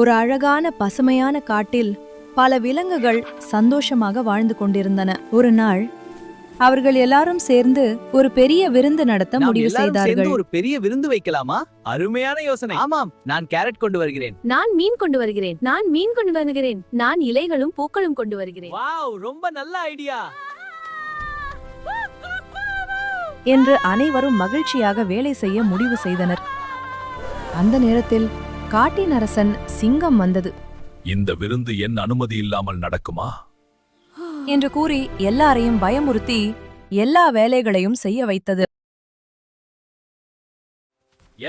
ஒரு அழகான பசுமையான காட்டில் பல விலங்குகள் சந்தோஷமாக வாழ்ந்து கொண்டிருந்தன. ஒரு நாள் அவர்கள் எல்லாரும் சேர்ந்து ஒரு பெரிய விருந்து நடத்த நாம் முடிவு எல்லாரும் செய்தார்கள். சேர்ந்து ஒரு பெரிய விருந்து வைக்கலாமா? அருமையான யோசனை. ஆமாம், நான் கேரட் கொண்டு வருகிறேன். நான் மீன் கொண்டு வருகிறேன். நான் மீன் கொண்டு வருகிறேன். நான் இலைகளும் பூக்களும் கொண்டு வருகிறேன். வாவ், ரொம்ப நல்ல ஐடியா. என்று அனைவரும் மகிழ்ச்சியாக வேலை செய்ய முடிவு செய்தனர். அந்த நேரத்தில் காட்டின் அரசன் சிங்கம் வந்தது. இந்த விருந்து என் அனுமதி இல்லாமல் நடக்குமா என்று கூறி எல்லாரையும் பயமுறுத்தி எல்லா வேலைகளையும் செய்ய வைத்தது.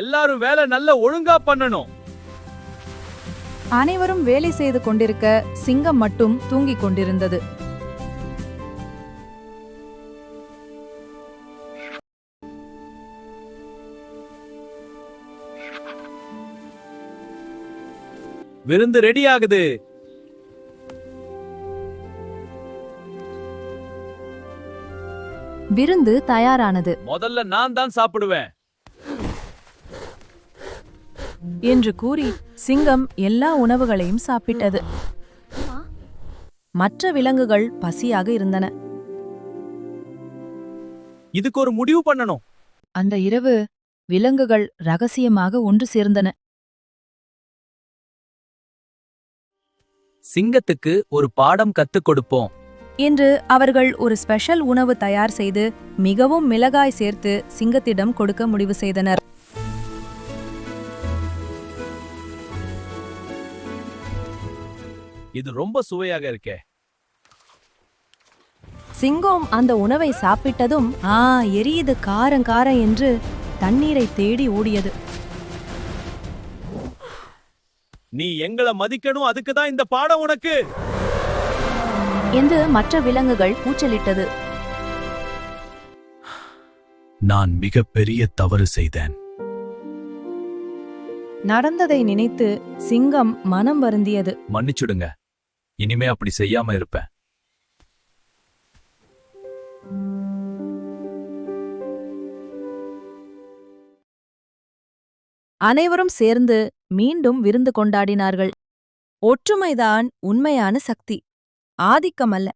எல்லாரும் வேலை நல்ல ஒழுங்கா பண்ணணும். அனைவரும் வேலை செய்து கொண்டிருக்க சிங்கம் மட்டும் தூங்கிக் கொண்டிருந்தது. விருந்து ரெடி ஆகுது. விருந்து தயாரானது முதல்ல நான் தான் சாப்பிடுவேன் என்று கூறி சிங்கம் எல்லா உணவுகளையும் சாப்பிட்டது. மற்ற விலங்குகள் பசியாக இருந்தன. இதுக்கு ஒரு முடிவு பண்ணணும். அந்த இரவு விலங்குகள் ரகசியமாக ஒன்று சேர்ந்தன. சிங்கத்துக்கு ஒரு பாடம் கத்துக் கொடுப்போம் என்று அவர்கள் ஒரு ஸ்பெஷல் உணவு தயார் செய்து மிகவும் மிளகாய் சேர்த்து சிங்கத்திடம் கொடுக்க முடிவு செய்தனர். இது ரொம்ப சுவையாக இருக்கே. சிங்கம் அந்த உணவை சாப்பிட்டதும் எரியுது காரம் காரம் என்று தண்ணீரை தேடி ஓடியது. நீ எங்களை மதிக்கணும், அதுக்கு தான் இந்த பாடம் உனக்கு என்று மற்ற விலங்குகள் கூச்சலிட்டது. நான் மிகப்பெரிய தவறு செய்தேன். நடந்ததை நினைத்து சிங்கம் மனம் வருந்தியது. மன்னிச்சுடுங்க, இனிமே அப்படி செய்யாம இருப்பேன். அனைவரும் சேர்ந்து மீண்டும் விருந்து கொண்டாடினார்கள். ஒற்றுமைதான் உண்மையான சக்தி, ஆதிக்கமல்ல.